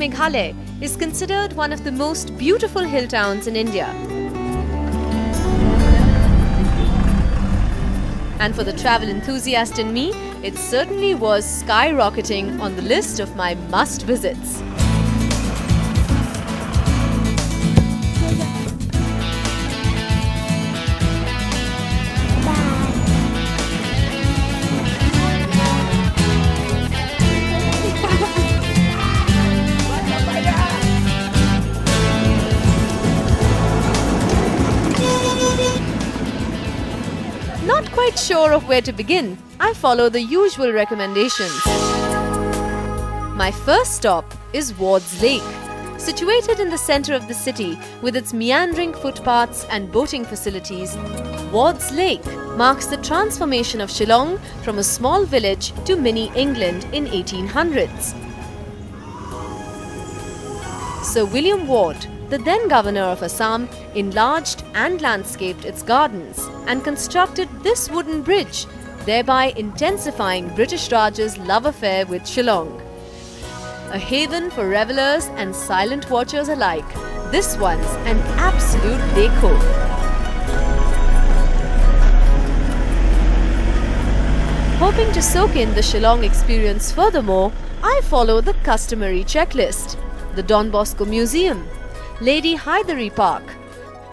Meghalaya is considered one of the most beautiful hill towns in India. And for the travel enthusiast in me, it certainly was skyrocketing on the list of my must-visits. Not quite sure of where to begin, I follow the usual recommendations. My first stop is Ward's Lake. Situated in the center of the city with its meandering footpaths and boating facilities, Ward's Lake marks the transformation of Shillong from a small village to mini England in 1800s. Sir William Ward, the then governor of Assam, enlarged and landscaped its gardens and constructed this wooden bridge, thereby intensifying British Raj's love affair with Shillong. A haven for revelers and silent watchers alike, this one's an absolute déco. Hoping to soak in the Shillong experience furthermore, I follow the customary checklist: the Don Bosco Museum, Lady Hyderabad Park,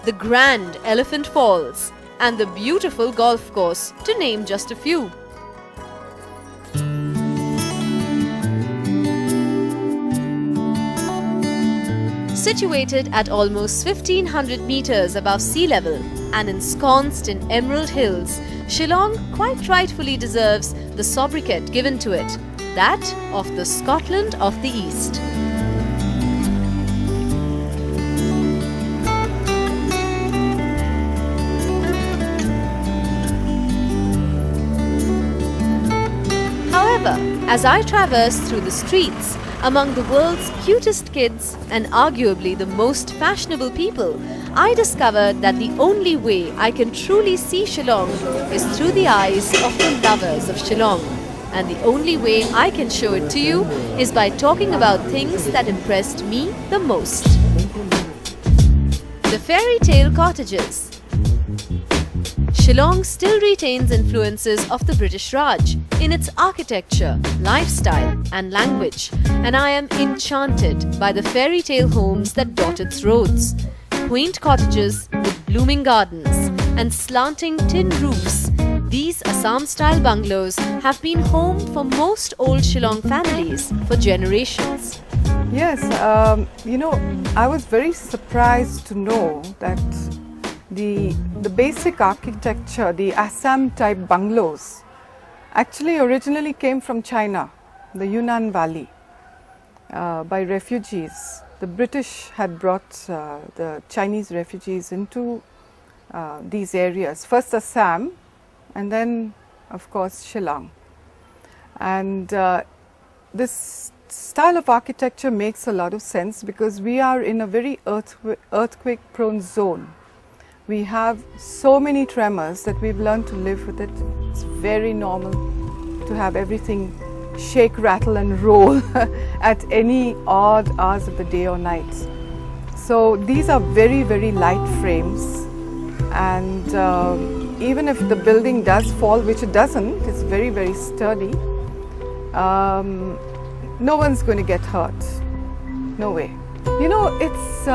the grand Elephant Falls, and the beautiful golf course, to name just a few. Situated at almost 1500 meters above sea level and ensconced in emerald hills, Shillong quite rightfully deserves the sobriquet given to it, that of the Scotland of the East. However, as I traverse through the streets among the world's cutest kids and arguably the most fashionable people, I discovered that the only way I can truly see Shillong is through the eyes of the lovers of Shillong. And the only way I can show it to you is by talking about things that impressed me the most. The fairy tale cottages. Shillong still retains influences of the British Raj in its architecture, lifestyle and language, and I am enchanted by the fairy tale homes that dot its roads. Quaint cottages with blooming gardens and slanting tin roofs, these Assam-style bungalows have been home for most old Shillong families for generations. Yes, I was very surprised to know that the basic architecture, the Assam-type bungalows, actually originally came from China, the Yunnan Valley, by refugees. The British had brought the Chinese refugees into these areas, first Assam and then of course Shillong. And this style of architecture makes a lot of sense because we are in a very earthquake prone zone. We have so many tremors that we've learned to live with it. It's very normal to have everything shake, rattle and roll at any odd hours of the day or night. So these are very, very light frames, and even if the building does fall, which it doesn't, it's very, very sturdy, no one's going to get hurt. No way. You know, it's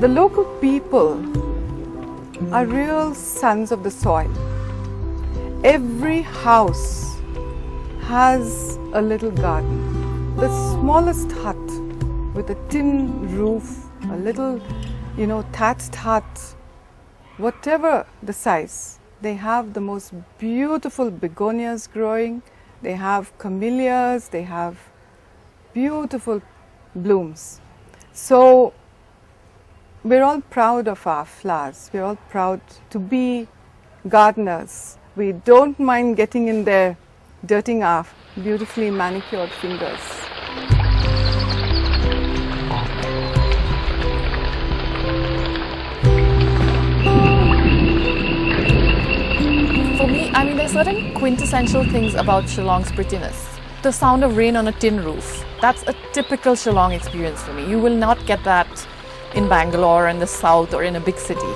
the local people are real sons of the soil. Every house has a little garden. The smallest hut with a tin roof, a little, thatched hut, whatever the size, they have the most beautiful begonias growing. They have camellias, they have beautiful blooms. So we're all proud of our flowers. We're all proud to be gardeners. We don't mind getting in there, dirting our beautifully manicured fingers. For me, there's certain quintessential things about Shillong's prettiness. the sound of rain on a tin roof. That's a typical Shillong experience for me. You will not get that in Bangalore, in the south, or in a big city.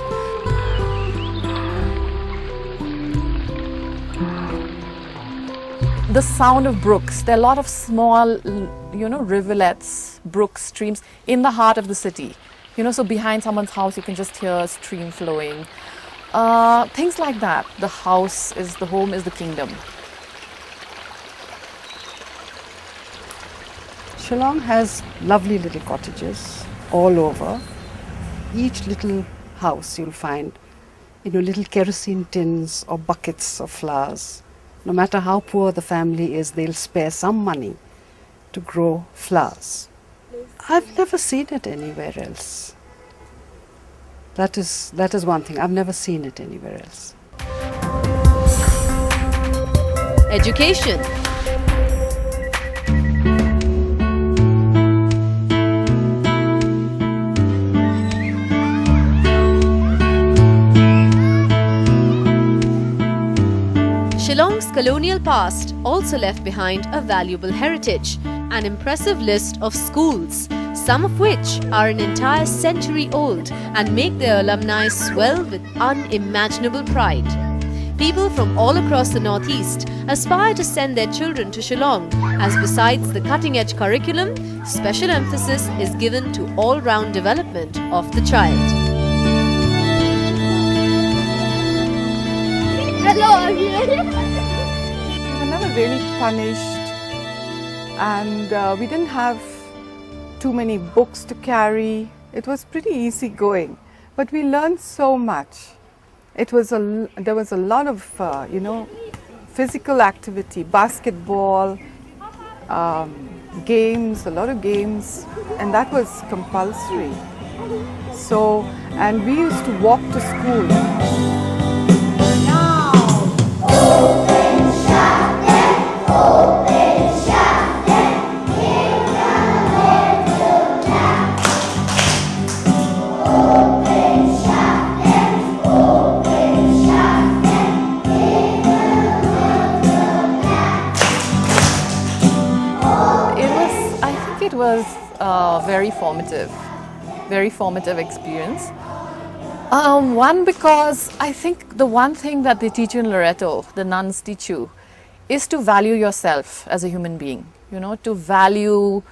The sound of brooks. There are a lot of small, rivulets, brooks, streams in the heart of the city. So behind someone's house, you can just hear a stream flowing. Things like that. The home is the kingdom. Shillong has lovely little cottages all over. Each little house you'll find, little kerosene tins or buckets of flowers. No matter how poor the family is, they'll spare some money to grow flowers. I've never seen it anywhere else. That is one thing. I've never seen it anywhere else. Education. Shillong's colonial past also left behind a valuable heritage, an impressive list of schools, some of which are an entire century old and make their alumni swell with unimaginable pride. People from all across the northeast aspire to send their children to Shillong, as besides the cutting-edge curriculum, special emphasis is given to all-round development of the child. We were never really punished, and we didn't have too many books to carry. It was pretty easy going, but we learned so much. There was a lot of physical activity, basketball, games, a lot of games, and that was compulsory. So, and we used to walk to school. It was very formative experience. One, because I think the one thing that they teach you in Loreto, the nuns teach you, is to value yourself as a human being, to value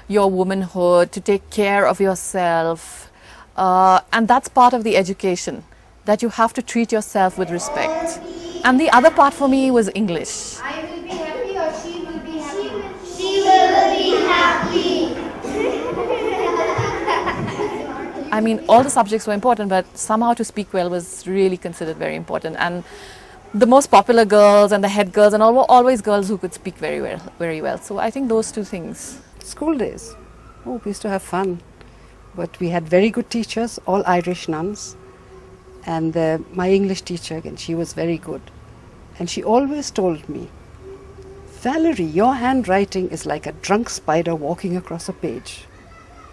your womanhood, to take care of yourself. And that's part of the education, that you have to treat yourself with respect. And the other part for me was English. I will be happy or she will be happy? She will be happy. I mean, all the subjects were important, but somehow to speak well was really considered very important. And the most popular girls and the head girls and all were always girls who could speak very well. So I think those two things. School days. Oh, we used to have fun. But we had very good teachers, all Irish nuns. And my English teacher, again, she was very good. And she always told me, Valerie, your handwriting is like a drunk spider walking across a page.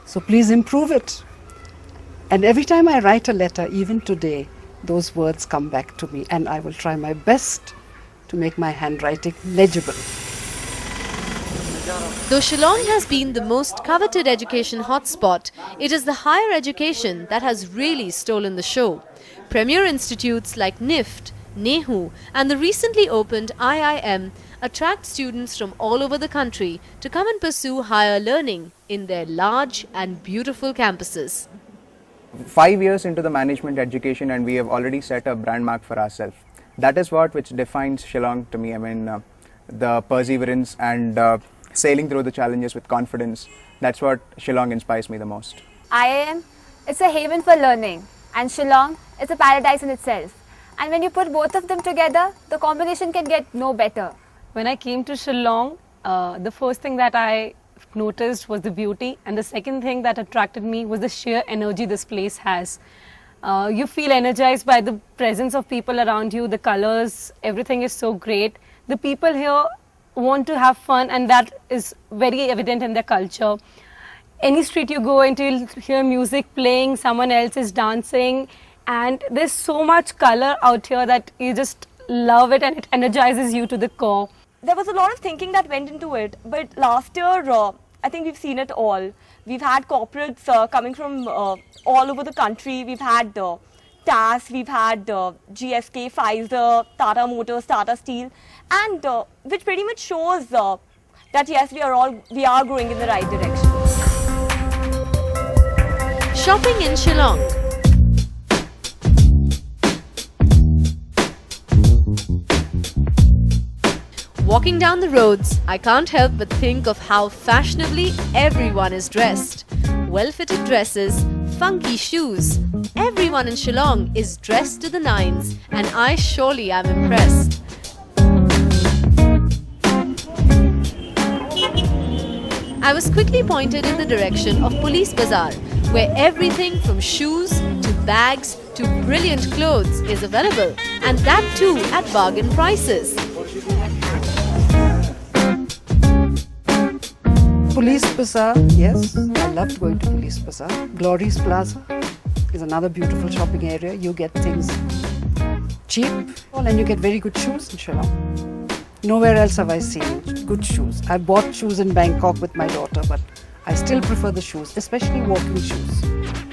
So please improve it. And every time I write a letter, even today, those words come back to me, and I will try my best to make my handwriting legible. Though Shillong has been the most coveted education hotspot, it is the higher education that has really stolen the show. Premier institutes like NIFT, NEHU and the recently opened IIM attract students from all over the country to come and pursue higher learning in their large and beautiful campuses. 5 years into the management education and we have already set a brand mark for ourselves. That is which defines Shillong to me. I mean, the perseverance and sailing through the challenges with confidence. That's what Shillong inspires me the most. IIM, it's a haven for learning, and Shillong is a paradise in itself. And when you put both of them together, the combination can get no better. When I came to Shillong, the first thing that I noticed was the beauty, and the second thing that attracted me was the sheer energy this place has. You feel energized by the presence of people around you, the colors, everything is so great. The people here want to have fun, and that is very evident in their culture. Any street you go into, you'll hear music playing, someone else is dancing, and there's so much color out here that you just love it and it energizes you to the core. there was a lot of thinking that went into it. But last year, I think we've seen it all. We've had corporates coming from all over the country. We've had TAS, we've had GSK, Pfizer, Tata Motors, Tata Steel, and which pretty much shows that yes, we are going in the right direction. Shopping in Shillong. Walking down the roads, I can't help but think of how fashionably everyone is dressed. Well-fitted dresses, funky shoes. Everyone in Shillong is dressed to the nines, and I surely am impressed. I was quickly pointed in the direction of Police Bazaar, where everything from shoes to bags to brilliant clothes is available, and that too at bargain prices. Police Bazaar, yes, I loved going to Police Bazaar. Glory's Plaza is another beautiful shopping area. You get things cheap and you get very good shoes in Shillong. Nowhere else have I seen good shoes. I bought shoes in Bangkok with my daughter, but I still prefer the shoes, especially walking shoes.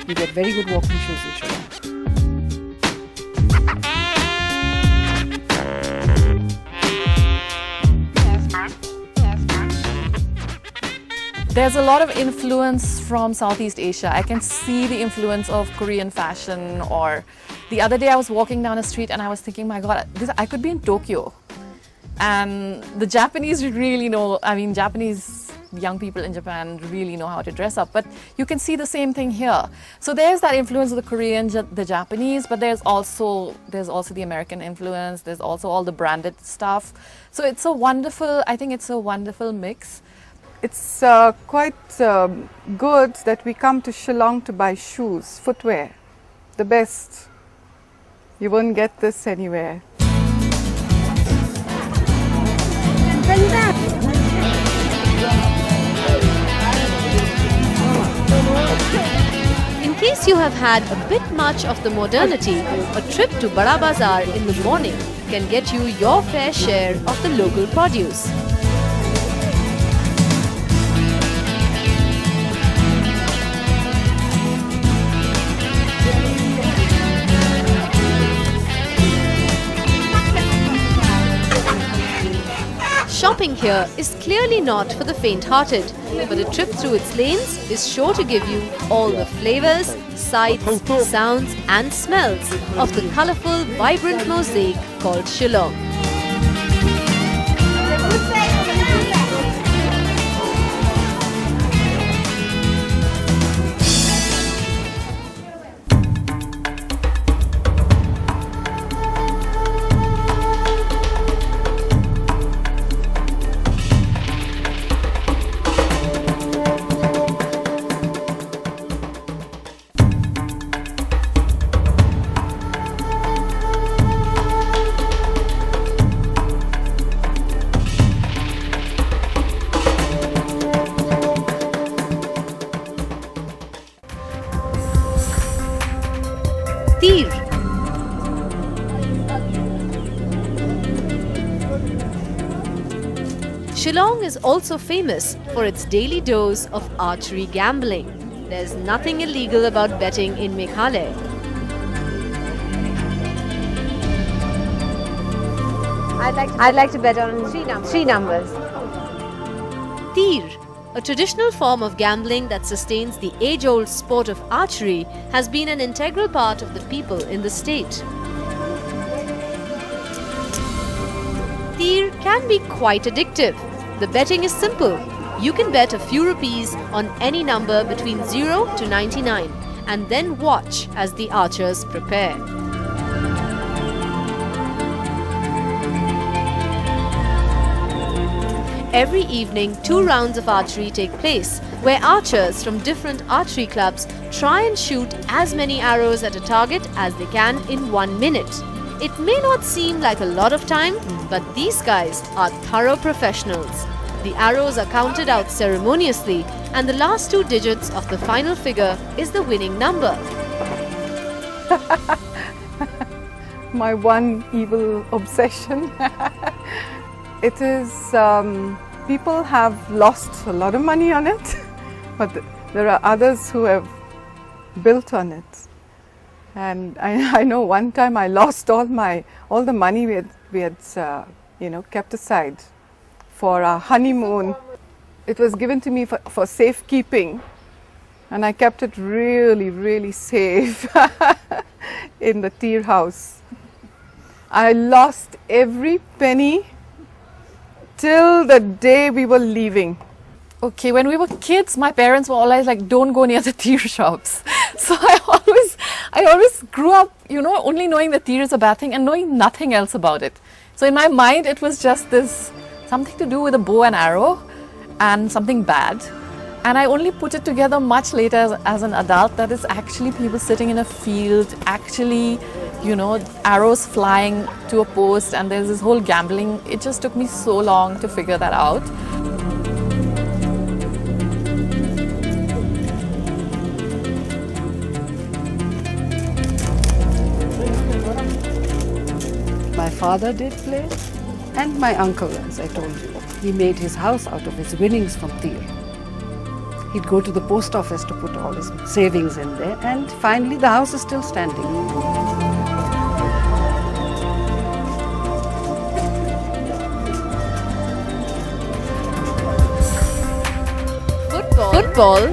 You get very good walking shoes in Shillong. There's a lot of influence from Southeast Asia. I can see the influence of Korean fashion. Or the other day I was walking down a street and I was thinking, my God, I could be in Tokyo. And the Japanese really know, Japanese young people in Japan really know how to dress up. But you can see the same thing here. So there's that influence of the Korean, the Japanese, but there's also the American influence. There's also all the branded stuff. So it's a wonderful, I think it's a wonderful mix. It's quite good that we come to Shillong to buy shoes, footwear, the best. You won't get this anywhere. In case you have had a bit much of the modernity, a trip to Bada Bazaar in the morning can get you your fair share of the local produce. Shopping here is clearly not for the faint-hearted, but a trip through its lanes is sure to give you all the flavors, sights, sounds and smells of the colourful, vibrant mosaic called Shillong. Shillong is also famous for its daily dose of archery gambling. There's nothing illegal about betting in Meghalaya. I'd like to bet on three numbers. Tir, a traditional form of gambling that sustains the age-old sport of archery, has been an integral part of the people in the state. Tir can be quite addictive. The betting is simple. You can bet a few rupees on any number between 0 to 99 and then watch as the archers prepare. Every evening, 2 rounds of archery take place, where archers from different archery clubs try and shoot as many arrows at a target as they can in 1 minute. It may not seem like a lot of time, but these guys are thorough professionals. The arrows are counted out ceremoniously, and the last 2 digits of the final figure is the winning number. My one evil obsession. It is, people have lost a lot of money on it, but there are others who have built on it. And I know one time I lost all the money we had kept aside for our honeymoon. It was given to me for safekeeping, and I kept it really, really safe in the tea house. I lost every penny till the day we were leaving. Okay, when we were kids, my parents were always like, don't go near the tea shops. So I always grew up, only knowing that tea is a bad thing and knowing nothing else about it. So in my mind, it was just something to do with a bow and arrow and something bad. And I only put it together much later as an adult, that is actually people sitting in a field, actually, arrows flying to a post, and there's this whole gambling. It just took me so long to figure that out. My father did play, and my uncle, as I told you. He made his house out of his winnings from tir. He'd go to the post office to put all his savings in there, and finally the house is still standing. Football.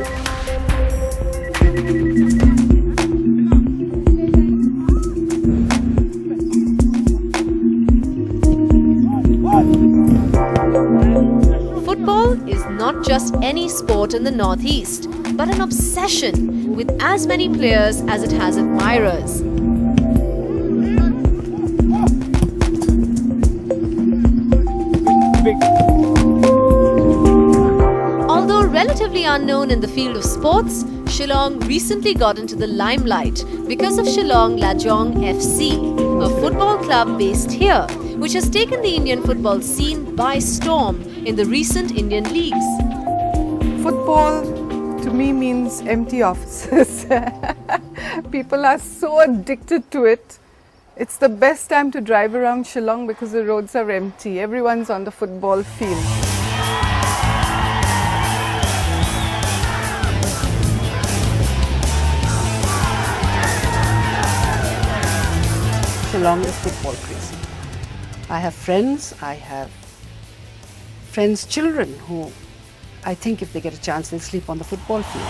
Football is not just any sport in the Northeast, but an obsession with as many players as it has admirers. Although relatively unknown in the field of sports, Shillong recently got into the limelight because of Shillong Lajong FC, a football club based here, which has taken the Indian football scene by storm in the recent Indian leagues. Football to me means empty offices. People are so addicted to it. It's the best time to drive around Shillong because the roads are empty. Everyone's on the football field. Shillong is football crazy. I have friends children who I think if they get a chance they'll sleep on the football field.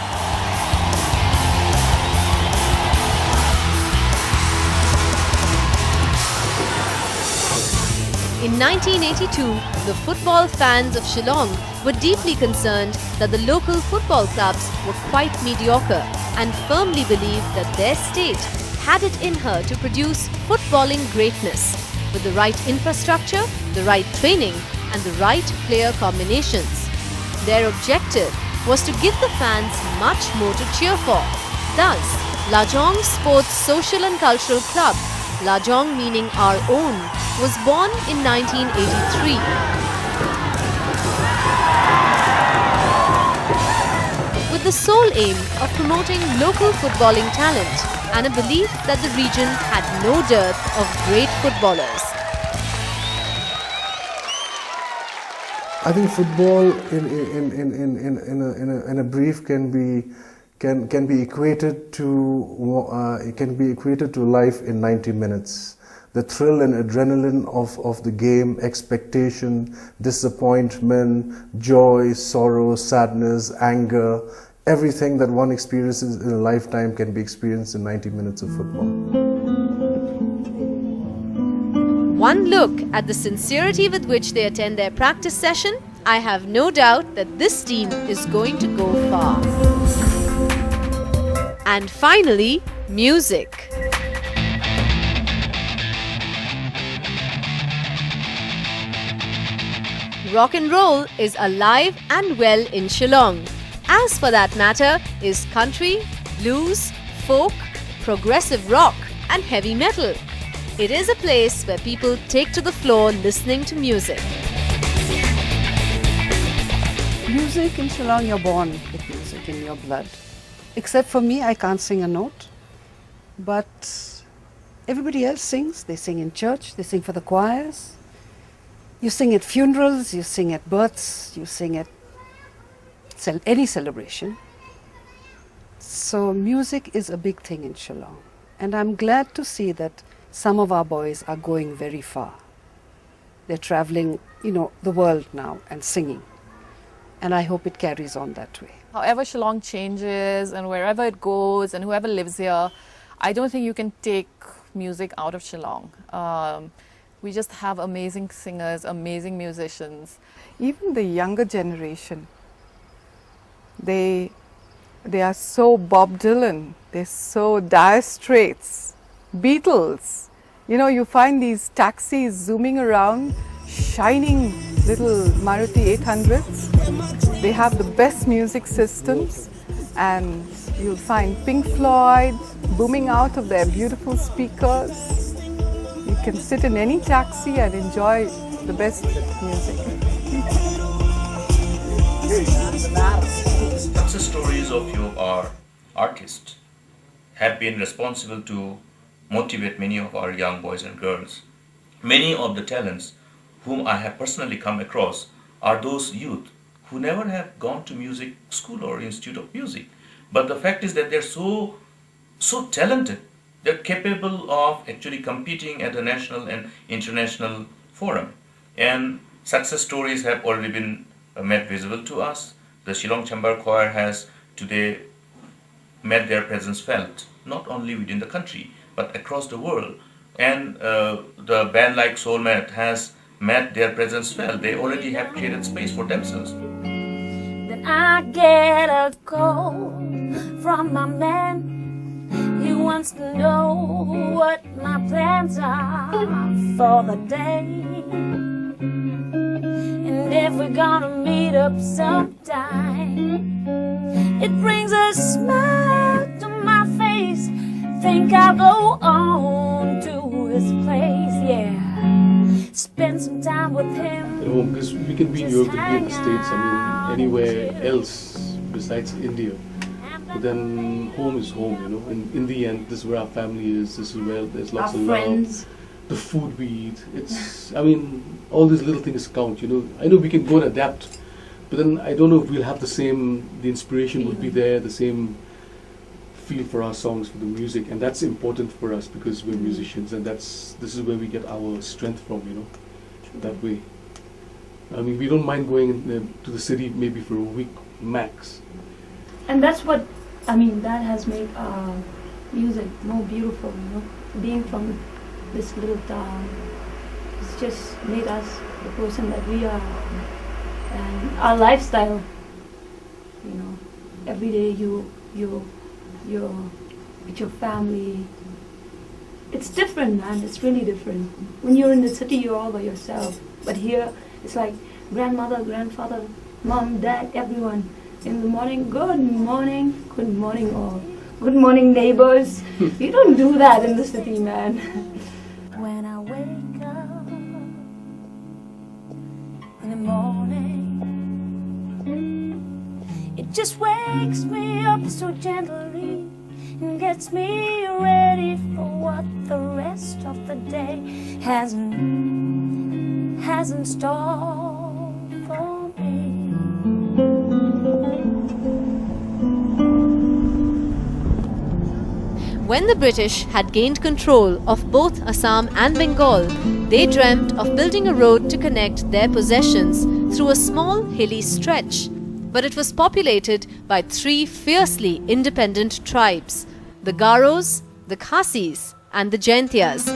In 1982, the football fans of Shillong were deeply concerned that the local football clubs were quite mediocre and firmly believed that their state had it in her to produce footballing greatness with the right infrastructure, the right training and the right player combinations. Their objective was to give the fans much more to cheer for. Thus, Lajong Sports Social and Cultural Club, Lajong meaning our own, was born in 1983. With the sole aim of promoting local footballing talent and a belief that the region had no dearth of great footballers. I think football in a brief can be equated to life in 90 minutes. The thrill and adrenaline of the game, expectation, disappointment, joy, sorrow, sadness, anger, everything that one experiences in a lifetime can be experienced in 90 minutes of football. One look at the sincerity with which they attend their practice session, I have no doubt that this team is going to go far. And finally, music. Rock and roll is alive and well in Shillong. As for that matter is country, blues, folk, progressive rock and heavy metal. It is a place where people take to the floor listening to music. Music in Shillong, you're born with music in your blood. Except for me, I can't sing a note. But everybody else sings. They sing in church, they sing for the choirs. You sing at funerals, you sing at births, you sing at any celebration. So music is a big thing in Shillong. And I'm glad to see that some of our boys are going very far. They're traveling, the world now and singing. And I hope it carries on that way. However Shillong changes and wherever it goes and whoever lives here, I don't think you can take music out of Shillong. We just have amazing singers, amazing musicians. Even the younger generation, they are so Bob Dylan, they're so Dire Straits, Beatles. You find these taxis zooming around, shining little Maruti 800s. They have the best music systems, and you'll find Pink Floyd booming out of their beautiful speakers. You can sit in any taxi and enjoy the best music. Success stories of you are artists have been responsible to motivate many of our young boys and girls. Many of the talents whom I have personally come across are those youth who never have gone to music school or institute of music. But the fact is that they're so talented. They're capable of actually competing at the national and international forum. And success stories have already been made visible to us. The Shillong Chamber Choir has today made their presence felt, not only within the country, but across the world. And the band like Soulmate has made their presence felt. They already have created space for themselves. Then I get a call from my man. He wants to know what my plans are for the day, and if we're gonna meet up sometime. It brings a smile to my face. Think I'll go on to his place, yeah. Spend some time with him. Because we can be in Europe, we can be in the States, anywhere else besides India. But then home is home, In the end, this is where our family is. This is where there's lots of love. The food we eat. It's, all these little things count, I know we can go and adapt, but then I don't know if we'll have the inspiration will be there, the same feel for our songs, for the music, and that's important for us because we're musicians, and this is where we get our strength from, that way. We don't mind going to the city maybe for a week max. And that's what, that has made music more beautiful, Being from this little town, it's just made us the person that we are. And our lifestyle, every day you're with your family. It's different, man, it's really different. When you're in the city, you're all by yourself. But here, it's like grandmother, grandfather, mom, dad, everyone. In the morning, good morning all. Good morning, neighbors. You don't do that in the city, man. When I wake up in the morning, it just wakes me up so gently and gets me ready for what the rest of the day has in store for me. When the British had gained control of both Assam and Bengal, they dreamt of building a road to connect their possessions through a small hilly stretch. But it was populated by 3 fiercely independent tribes: the Garos, the Khasis, and the Jaintias.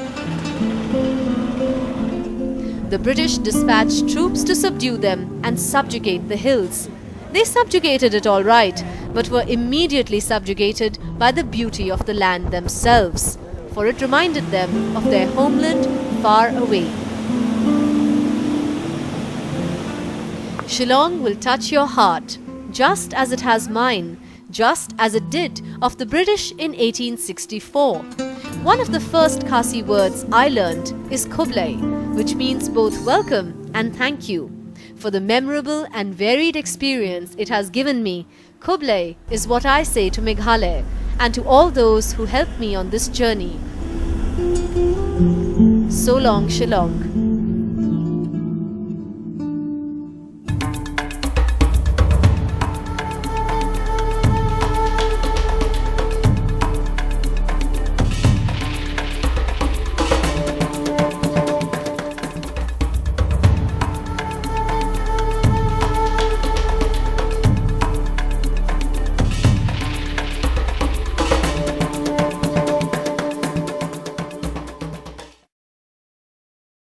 The British dispatched troops to subdue them and subjugate the hills. They subjugated it all right, but were immediately subjugated by the beauty of the land themselves, for it reminded them of their homeland far away. Shillong will touch your heart, just as it has mine, just as it did of the British in 1864. One of the first Khasi words I learned is Kublai, which means both welcome and thank you. For the memorable and varied experience it has given me, Kublai is what I say to Meghalaya and to all those who helped me on this journey. So long, Shillong.